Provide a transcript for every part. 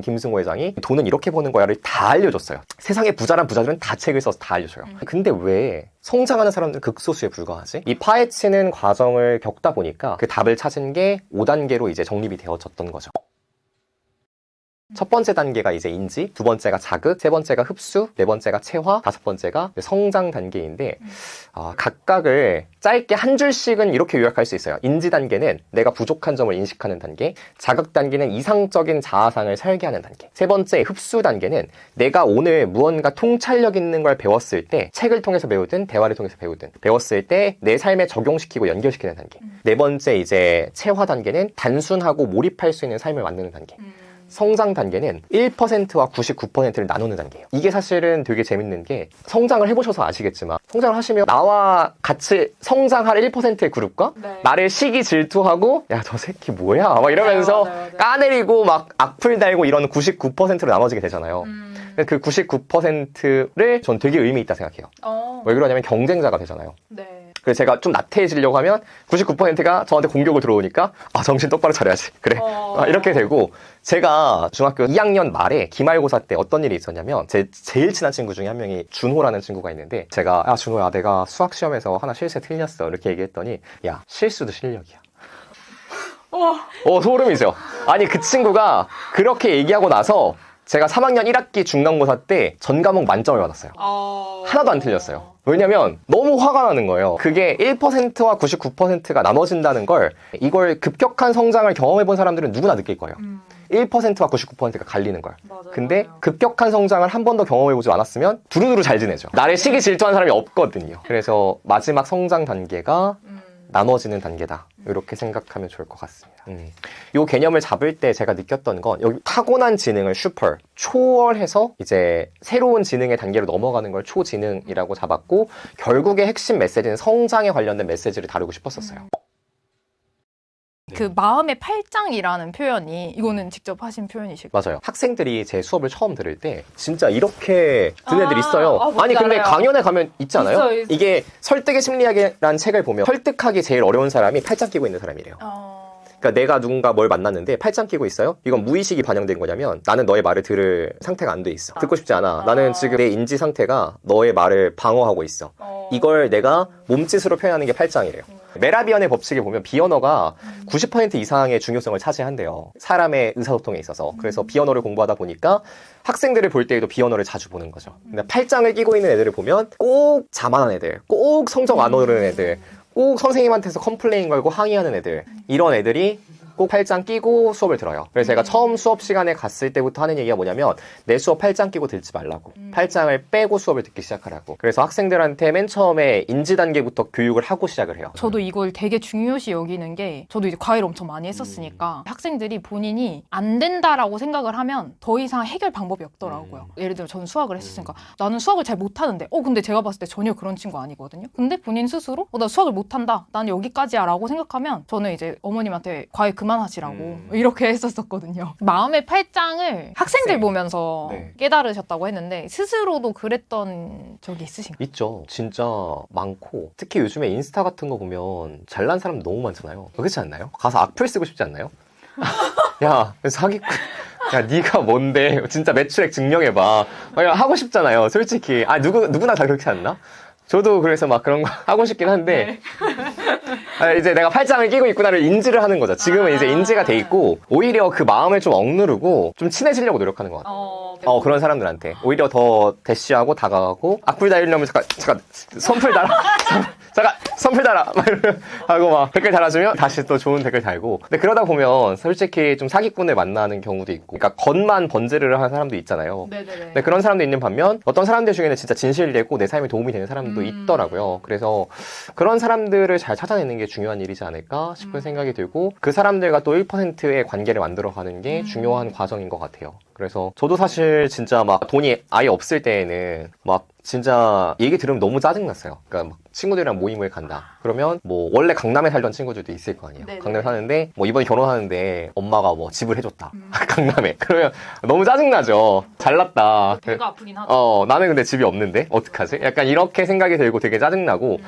김승호 회장이 돈은 이렇게 버는 거야를 다 알려줬어요. 세상에 부자란 부자들은 다 책을 써서 다 알려줘요. 근데 왜 성장하는 사람들은 극소수에 불과하지? 이 파헤치는 과정을 겪다 보니까 그 답을 찾은 게 5단계로 이제 정립이 되어졌던 거죠. 첫 번째 단계가 이제 인지, 두 번째가 자극, 세 번째가 흡수, 네 번째가 체화, 다섯 번째가 성장 단계인데 각각을 짧게 한 줄씩은 이렇게 요약할 수 있어요. 인지 단계는 내가 부족한 점을 인식하는 단계, 자극 단계는 이상적인 자아상을 설계하는 단계, 세 번째 흡수 단계는 내가 오늘 무언가 통찰력 있는 걸 배웠을 때 책을 통해서 배우든 대화를 통해서 배우든 배웠을 때 내 삶에 적용시키고 연결시키는 단계, 네 번째 이제 체화 단계는 단순하고 몰입할 수 있는 삶을 만드는 단계, 성장 단계는 1%와 99%를 나누는 단계예요. 이게 사실은 되게 재밌는 게 성장을 해보셔서 아시겠지만 성장을 하시면 나와 같이 성장할 1%의 그룹과 나를 시기 질투하고 야 저 새끼 뭐야 막 이러면서 맞아요. 까내리고 막 악플 달고 이런 99%로 나눠지게 되잖아요. 그 99%를 전 되게 의미 있다 생각해요. 왜 그러냐면 경쟁자가 되잖아요. 그래서 제가 좀 나태해지려고 하면 99%가 저한테 공격을 들어오니까 정신 똑바로 차려야지. 그래. 이렇게 되고 제가 중학교 2학년 말에 기말고사 때 어떤 일이 있었냐면 제 제일 친한 친구 중에 한 명이 준호라는 친구가 있는데 제가 야 준호야 내가 수학 시험에서 하나 실수 틀렸어 이렇게 얘기했더니 야 실수도 실력이야. 소름이죠. 아니 그 친구가 그렇게 얘기하고 나서 제가 3학년 1학기 중간고사 때 전 과목 만점을 받았어요. 하나도 안 틀렸어요. 왜냐면 너무 화가 나는 거예요. 그게 1%와 99%가 나눠진다는 걸 이걸 급격한 성장을 경험해본 사람들은 누구나 느낄 거예요. 1%와 99%가 갈리는 걸. 근데 급격한 성장을 한 번도 경험해보지 않았으면 두루두루 잘 지내죠. 나를 시기 질투하는 사람이 없거든요. 그래서 마지막 성장 단계가 나눠지는 단계다. 이렇게 생각하면 좋을 것 같습니다. 이 개념을 잡을 때 제가 느꼈던 건 여기 타고난 지능을 슈퍼, 초월해서 이제 새로운 지능의 단계로 넘어가는 걸 초지능이라고 잡았고 결국의 핵심 메시지는 성장에 관련된 메시지를 다루고 싶었었어요. 그 마음의 팔짱이라는 표현이 이거는 직접 하신 표현이실까요? 맞아요. 학생들이 제 수업을 처음 들을 때 진짜 이렇게 듣는 애들이 있어요. 아니 근데 강연에 가면 있지 않아요? 있어. 이게 설득의 심리학이라는 책을 보면 설득하기 제일 어려운 사람이 팔짱 끼고 있는 사람이래요. 그러니까 내가 누군가 뭘 만났는데 팔짱 끼고 있어요? 이건 무의식이 반영된 거냐면 나는 너의 말을 들을 상태가 안 돼 있어. 듣고 싶지 않아. 나는 지금 내 인지 상태가 너의 말을 방어하고 있어. 이걸 내가 몸짓으로 표현하는 게 팔짱이래요. 메라비언의 법칙에 보면 비언어가 90% 이상의 중요성을 차지한대요. 사람의 의사소통에 있어서. 그래서 비언어를 공부하다 보니까 학생들을 볼 때에도 비언어를 자주 보는 거죠. 근데 팔짱을 끼고 있는 애들을 보면 꼭 자만한 애들, 꼭 성적 안 오르는 애들, 꼭 선생님한테서 컴플레인 걸고 항의하는 애들, 이런 애들이 꼭 팔짱 끼고 수업을 들어요. 그래서 제가 처음 수업 시간에 갔을 때부터 하는 얘기가 뭐냐면 내 수업 팔짱 끼고 듣지 말라고. 팔짱을 빼고 수업을 듣기 시작하라고. 그래서 학생들한테 맨 처음에 인지 단계부터 교육을 하고 시작을 해요. 저도 이걸 되게 중요시 여기는 게 저도 이제 과외를 엄청 많이 했었으니까 학생들이 본인이 안 된다라고 생각을 하면 더 이상 해결 방법이 없더라고요. 예를 들어 저는 수학을 했었으니까 나는 수학을 잘 못하는데 근데 제가 봤을 때 전혀 그런 친구 아니거든요. 근데 본인 스스로 나 수학을 못한다. 나는 여기까지야 라고 생각하면 저는 이제 어머님한테 과외 그만하시라고 이렇게 했었거든요. 마음의 팔짱을 학생들 보면서 깨달으셨다고 했는데 스스로도 그랬던 적이 있으신가요? 있죠. 진짜 많고 특히 요즘에 인스타 같은 거 보면 잘난 사람 너무 많잖아요. 그렇지 않나요? 가서 악플 쓰고 싶지 않나요? 야 사기꾼 야 네가 뭔데 진짜 매출액 증명해봐 하고 싶잖아요. 솔직히 누구나 다 그렇게 않나? 저도 그래서 막 그런 거 하고 싶긴 한데 이제 내가 팔짱을 끼고 있구나를 인지를 하는 거죠. 지금은 이제 인지가 돼 있고 오히려 그 마음을 좀 억누르고 좀 친해지려고 노력하는 것 같아요. 그런 사람들한테 오히려 더 대시하고 다가가고 악플 달리려면 잠깐 선플 달아 잠깐 선플 달아 막 하고 막 댓글 달아주면 다시 또 좋은 댓글 달고. 근데 그러다 보면 솔직히 좀 사기꾼을 만나는 경우도 있고 그러니까 겉만 번지르르 하는 사람도 있잖아요. 근데 그런 사람도 있는 반면 어떤 사람들 중에는 진짜 진실되고 내 삶에 도움이 되는 사람도 있더라고요. 그래서 그런 사람들을 잘 찾아내는 게 중요한 일이지 않을까 싶은 생각이 들고 그 사람들과 또 1%의 관계를 만들어가는 게 중요한 과정인 것 같아요. 그래서 저도 사실 진짜 막 돈이 아예 없을 때에는 막 진짜 얘기 들으면 너무 짜증났어요. 그러니까 막 친구들이랑 모임을 간다. 그러면 뭐 원래 강남에 살던 친구들도 있을 거 아니에요. 강남에 사는데 뭐 이번에 결혼하는데 엄마가 뭐 집을 해줬다. 강남에. 그러면 너무 짜증나죠. 잘났다. 배가 아프긴 하죠. 나는 근데 집이 없는데 어떡하지? 약간 이렇게 생각이 들고 되게 짜증나고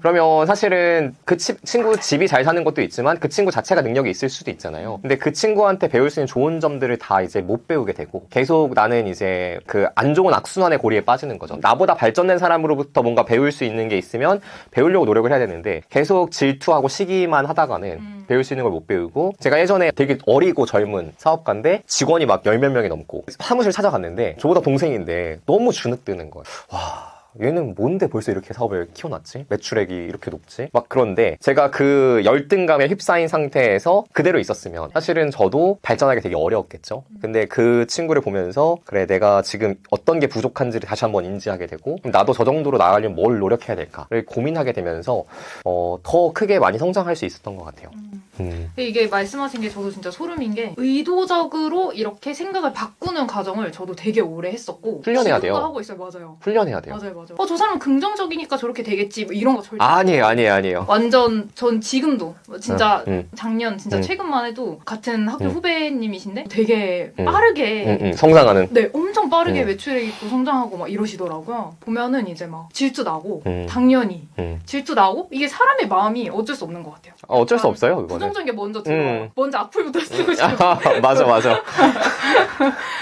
그러면 사실은 그 친구 집이 잘 사는 것도 있지만 그 친구 자체가 능력이 있을 수도 있잖아요. 근데 그 친구한테 배울 수 있는 좋은 점들을 다 이제 못 배우게 되고 계속 나는 이제 그 안 좋은 악순환의 고리에 빠지는 거죠. 나보다 발전된 사람으로부터 뭔가 배울 수 있는 게 있으면 배우려고 노력을 해야 되는데 계속 질투하고 시기만 하다가는 배울 수 있는 걸 못 배우고, 제가 예전에 되게 어리고 젊은 사업가인데 직원이 막 10몇 명이 넘고 사무실 찾아갔는데 저보다 동생인데 너무 주눅드는 거예요. 와, 얘는 뭔데 벌써 이렇게 사업을 키워놨지? 매출액이 이렇게 높지? 막 그런데 제가 그 열등감에 휩싸인 상태에서 그대로 있었으면 사실은 저도 발전하기 되게 어려웠겠죠? 근데 그 친구를 보면서 그래, 내가 지금 어떤 게 부족한지를 다시 한번 인지하게 되고, 그럼 나도 저 정도로 나가려면 뭘 노력해야 될까를 고민하게 되면서 더 크게 많이 성장할 수 있었던 것 같아요. 근데 이게 말씀하신 게 저도 진짜 소름인 게, 의도적으로 이렇게 생각을 바꾸는 과정을 저도 되게 오래 했었고 훈련해야 지금도 돼요. 하고 있어요. 맞아요. 훈련해야 돼요. 맞아요. 저 사람은 긍정적이니까 저렇게 되겠지, 뭐 이런 거 절대 아니에요. 완전 전 지금도 진짜 작년 진짜 음. 최근만 해도 같은 학교 후배님이신데 되게 빠르게 성장하는. 네, 엄청 빠르게 매출액이 또 성장하고 막 이러시더라고요. 보면은 이제 막 질투 나고 당연히 질투 나고, 이게 사람의 마음이 어쩔 수 없는 것 같아요. 어쩔 수 없어요, 그거는. 부정적인 게 먼저 들어와요. 먼저 악플부터 쓰고 싶어. 맞아.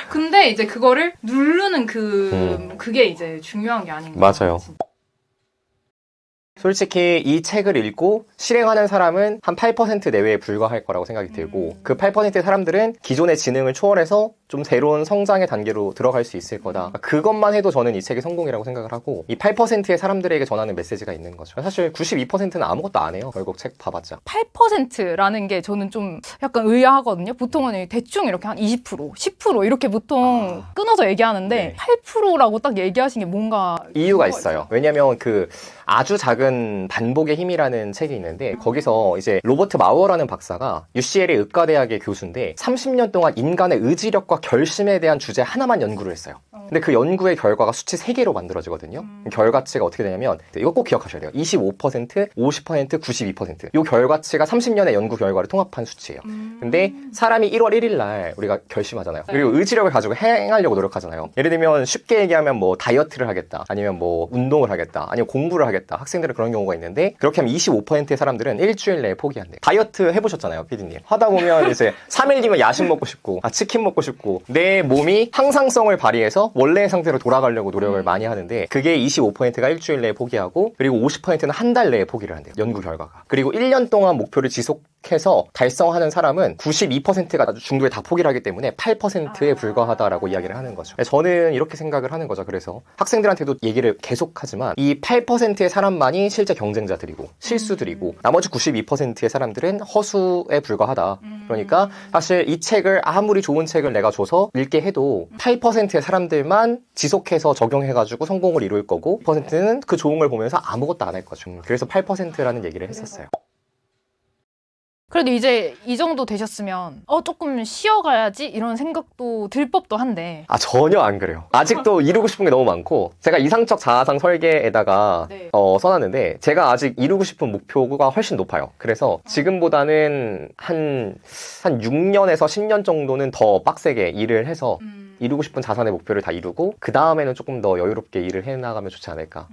근데 이제 그거를 누르는 그게 이제 중요한 게 아닌가. 맞아요. 솔직히 이 책을 읽고 실행하는 사람은 한 8% 내외에 불과할 거라고 생각이 들고, 그 8%의 사람들은 기존의 지능을 초월해서 좀 새로운 성장의 단계로 들어갈 수 있을 거다. 그것만 해도 저는 이 책이 성공이라고 생각을 하고, 이 8%의 사람들에게 전하는 메시지가 있는 거죠. 사실 92%는 아무것도 안 해요. 결국 책 봐봤자. 8%라는 게 저는 좀 약간 의아하거든요. 보통은 대충 이렇게 한 20%, 10% 이렇게 보통 끊어서 얘기하는데 네. 8%라고 딱 얘기하신 게 뭔가 이유가 있어요. 왜냐면 그 아주 작은 반복의 힘이라는 책이 있는데, 거기서 이제 로버트 마워라는 박사가 UCL의 의과대학의 교수인데 30년 동안 인간의 의지력과 결심에 대한 주제 하나만 연구를 했어요. 근데 그 연구의 결과가 수치 3개로 만들어지거든요. 결과치가 어떻게 되냐면, 이거 꼭 기억하셔야 돼요. 25%, 50%, 92%. 이 결과치가 30년의 연구 결과를 통합한 수치예요. 근데 사람이 1월 1일 날 우리가 결심하잖아요. 그리고 의지력을 가지고 행하려고 노력하잖아요. 예를 들면 쉽게 얘기하면 뭐 다이어트를 하겠다, 아니면 뭐 운동을 하겠다, 아니면 공부를 하겠다. 학생들은 그런 경우가 있는데, 그렇게 하면 25%의 사람들은 일주일 내에 포기한대요. 다이어트 해보셨잖아요, 피디님. 하다 보면 이제 3일 뒤면 야식 먹고 싶고, 치킨 먹고 싶고, 내 몸이 항상성을 발휘해서 원래의 상태로 돌아가려고 노력을 많이 하는데, 그게 25%가 일주일 내에 포기하고, 그리고 50%는 한 달 내에 포기를 한대요, 연구 결과가. 그리고 1년 동안 목표를 지속해서 달성하는 사람은 92%가 아주 중도에 다 포기를 하기 때문에 8%에 불과하다라고 이야기를 하는 거죠. 저는 이렇게 생각을 하는 거죠. 그래서 학생들한테도 얘기를 계속하지만, 이 8%의 사람만이 실제 경쟁자들이고 실수들이고, 나머지 92%의 사람들은 허수에 불과하다. 그러니까 사실 이 책을 아무리 좋은 책을 내가 줘서 읽게 해도 8%의 사람들만 지속해서 적용해가지고 성공을 이룰 거고, 1%는 그 좋은 걸 보면서 아무것도 안 할 거죠. 그래서 8%라는 얘기를 했었어요. 그래도 이제 이 정도 되셨으면 조금 쉬어가야지 이런 생각도 들 법도 한데. 전혀 안 그래요. 아직도 이루고 싶은 게 너무 많고, 제가 이상적 자아상 설계에다가 네. 써놨는데, 제가 아직 이루고 싶은 목표가 훨씬 높아요. 그래서 지금보다는 한 6년에서 10년 정도는 더 빡세게 일을 해서 이루고 싶은 자산의 목표를 다 이루고, 그 다음에는 조금 더 여유롭게 일을 해나가면 좋지 않을까.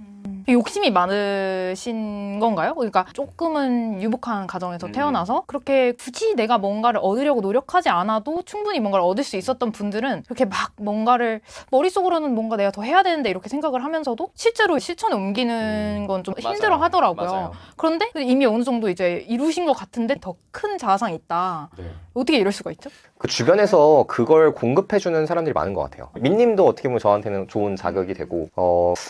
욕심이 많으신 건가요? 그러니까 조금은 유복한 가정에서 태어나서 그렇게 굳이 내가 뭔가를 얻으려고 노력하지 않아도 충분히 뭔가를 얻을 수 있었던 분들은 그렇게 막 뭔가를 머릿속으로는 뭔가 내가 더 해야 되는데 이렇게 생각을 하면서도 실제로 실천에 옮기는 건 좀 힘들어 하더라고요. 맞아요. 그런데 이미 어느 정도 이제 이루신 것 같은데 더 큰 자산이 있다. 네. 어떻게 이럴 수가 있죠? 그 주변에서 그걸 공급해주는 사람들이 많은 것 같아요. 민님도 어떻게 보면 저한테는 좋은 자극이 되고,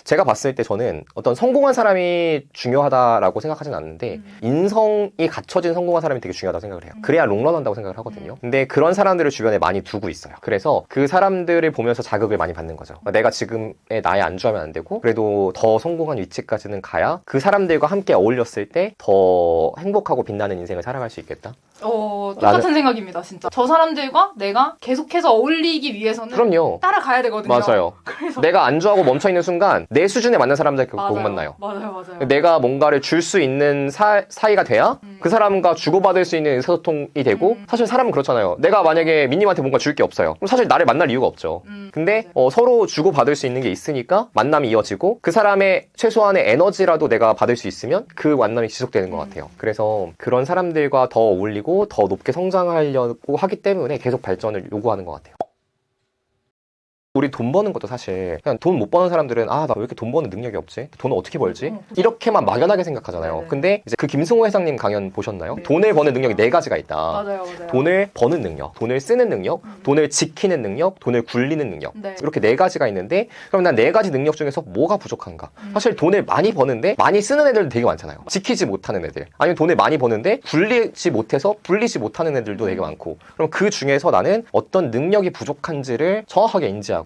제가 봤을 때 저는 어떤 성공한 사람이 중요하다라고 생각하진 않는데, 인성이 갖춰진 성공한 사람이 되게 중요하다고 생각을 해요. 그래야 롱런한다고 생각을 하거든요. 근데 그런 사람들을 주변에 많이 두고 있어요. 그래서 그 사람들을 보면서 자극을 많이 받는 거죠. 내가 지금의 나에 안주하면 안 되고, 그래도 더 성공한 위치까지는 가야 그 사람들과 함께 어울렸을 때 더 행복하고 빛나는 인생을 살아갈 수 있겠다. 똑같은 생각이에요. 강약입니다, 진짜. 저 사람들과 내가 계속해서 어울리기 위해서는 그럼요. 따라가야 되거든요. 맞아요. 그래서 내가 안주하고 멈춰있는 순간 내 수준에 맞는 사람들 못 맞아요. 만나요. 맞아요. 내가 뭔가를 줄 수 있는 사이가 돼야 그 사람과 주고받을 수 있는 의사소통이 되고 사실 사람은 그렇잖아요. 내가 만약에 민님한테 뭔가 줄 게 없어요. 그럼 사실 나를 만날 이유가 없죠. 근데 서로 주고받을 수 있는 게 있으니까 만남이 이어지고 그 사람의 최소한의 에너지라도 내가 받을 수 있으면 그 만남이 지속되는 것 같아요. 그래서 그런 사람들과 더 어울리고 더 높게 성장하려고 하기 때문에 계속 발전을 요구하는 것 같아요. 우리 돈 버는 것도 사실 그냥 돈 못 버는 사람들은 아, 나 왜 이렇게 돈 버는 능력이 없지? 돈을 어떻게 벌지? 이렇게만 막연하게 생각하잖아요. 네네. 근데 이제 그 김승호 회장님 강연 보셨나요? 네. 돈을 버는 능력이 4가지가 있다. 맞아요. 돈을 버는 능력, 돈을 쓰는 능력, 돈을 지키는 능력, 돈을 굴리는 능력. 네. 이렇게 4가지가 있는데 그럼 난 4가지 능력 중에서 뭐가 부족한가? 사실 돈을 많이 버는데 많이 쓰는 애들도 되게 많잖아요. 지키지 못하는 애들. 아니면 돈을 많이 버는데 굴리지 못해서 불리지 못하는 애들도 되게 많고. 그럼 그 중에서 나는 어떤 능력이 부족한지를 정확하게 인지하고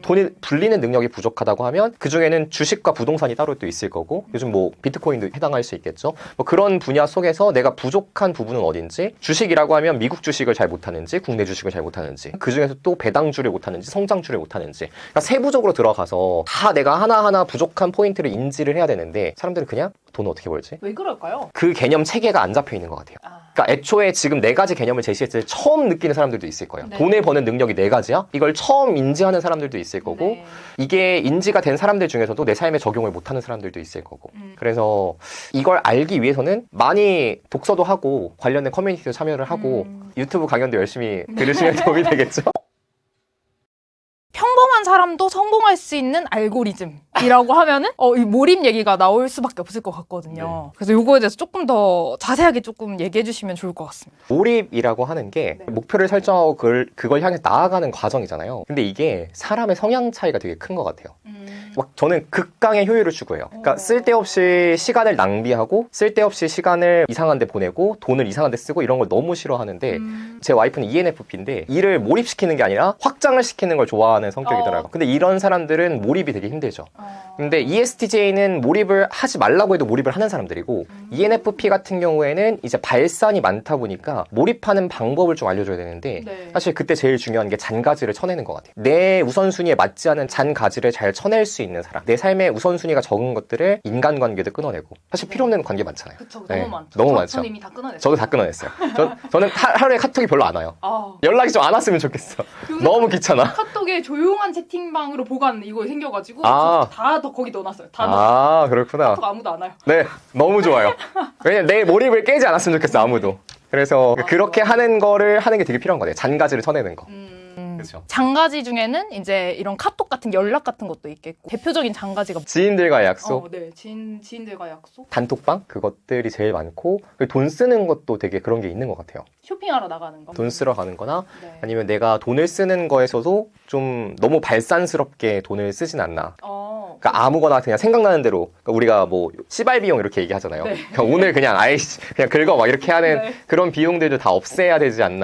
돈이 불리는 능력이 부족하다고 하면 그 중에는 주식과 부동산이 따로 또 있을 거고 요즘 뭐 비트코인도 해당할 수 있겠죠. 뭐 그런 분야 속에서 내가 부족한 부분은 어딘지 주식이라고 하면 미국 주식을 잘 못하는지 국내 주식을 잘 못하는지 그 중에서 또 배당주를 못하는지 성장주를 못하는지 그러니까 세부적으로 들어가서 다 내가 하나하나 부족한 포인트를 인지를 해야 되는데 사람들은 그냥 돈을 어떻게 벌지? 왜 그럴까요? 그 개념 체계가 안 잡혀 있는 것 같아요. 그러니까 애초에 지금 4가지 개념을 제시했을 때 처음 느끼는 사람들도 있을 거예요. 네. 돈을 버는 능력이 4가지야? 이걸 처음 인지하는 사람들도 있을 거고 네. 이게 인지가 된 사람들 중에서도 내 삶에 적용을 못하는 사람들도 있을 거고 그래서 이걸 알기 위해서는 많이 독서도 하고 관련된 커뮤니티도 참여를 하고 유튜브 강연도 열심히 들으시면 도움이 되겠죠? 평범한 사람도 성공할 수 있는 알고리즘이라고 하면은 이 몰입 얘기가 나올 수밖에 없을 것 같거든요. 그래서 요거에 대해서 조금 더 자세하게 조금 얘기해 주시면 좋을 것 같습니다. 몰입이라고 하는 게 목표를 설정하고 그걸 향해 나아가는 과정이잖아요. 근데 이게 사람의 성향 차이가 되게 큰 것 같아요. 막 저는 극강의 효율을 추구해요. 그러니까 쓸데없이 시간을 낭비하고 쓸데없이 시간을 이상한 데 보내고 돈을 이상한 데 쓰고 이런 걸 너무 싫어하는데 제 와이프는 ENFP인데 일을 몰입시키는 게 아니라 확장을 시키는 걸 좋아하는 성격이더라고요. 근데 이런 사람들은 몰입이 되게 힘들죠. 근데 ESTJ는 몰입을 하지 말라고 해도 몰입을 하는 사람들이고 ENFP 같은 경우에는 이제 발산이 많다 보니까 몰입하는 방법을 좀 알려줘야 되는데 사실 그때 제일 중요한 게 잔가지를 쳐내는 것 같아요. 내 우선순위에 맞지 않은 잔가지를 잘 쳐낼 수 있는 사람. 내 삶의 우선순위가 적은 것들을 인간관계도 끊어내고 사실 필요 없는 관계 많잖아요. 그쵸, 네, 너무 많죠. 너무 많죠. 저는 이미 다 끊어냈어요. 저도 다 끊어냈어요. 저는 하루에 카톡이 별로 안 와요. 아, 연락이 좀 안 왔으면 좋겠어. 너무 귀찮아. 카톡에 조용한 채팅방으로 보관 이거 생겨가지고 아. 다 거기 넣어놨어요. 다 넣어. 아, 그렇구나. 카톡 아무도 안 와요. 네, 너무 좋아요. 왜냐면 내 몰입을 깨지 않았으면 좋겠어, 아무도. 그래서 그렇게 하는 거를 하는 게 되게 필요한 거예요. 잔가지를 쳐내는 거. 그렇죠. 장가지 중에는 이제 이런 카톡 같은 연락 같은 것도 있겠고 대표적인 장가지가 지인들과의 약속, 네, 지인들과 약속, 단톡방 그것들이 제일 많고 돈 쓰는 것도 되게 그런 게 있는 것 같아요. 쇼핑하러 나가는 거. 돈 쓰러 가는 거나 네. 아니면 내가 돈을 쓰는 거에서도 좀 너무 발산스럽게 돈을 쓰진 않나. 그러니까 아무거나 그냥 생각나는 대로 그러니까 우리가 뭐 시발 비용 이렇게 얘기하잖아요. 네. 그러니까 오늘 그냥 아이씨 그냥 긁어 막 이렇게 하는 네. 그런 비용들도 다 없애야 되지 않나.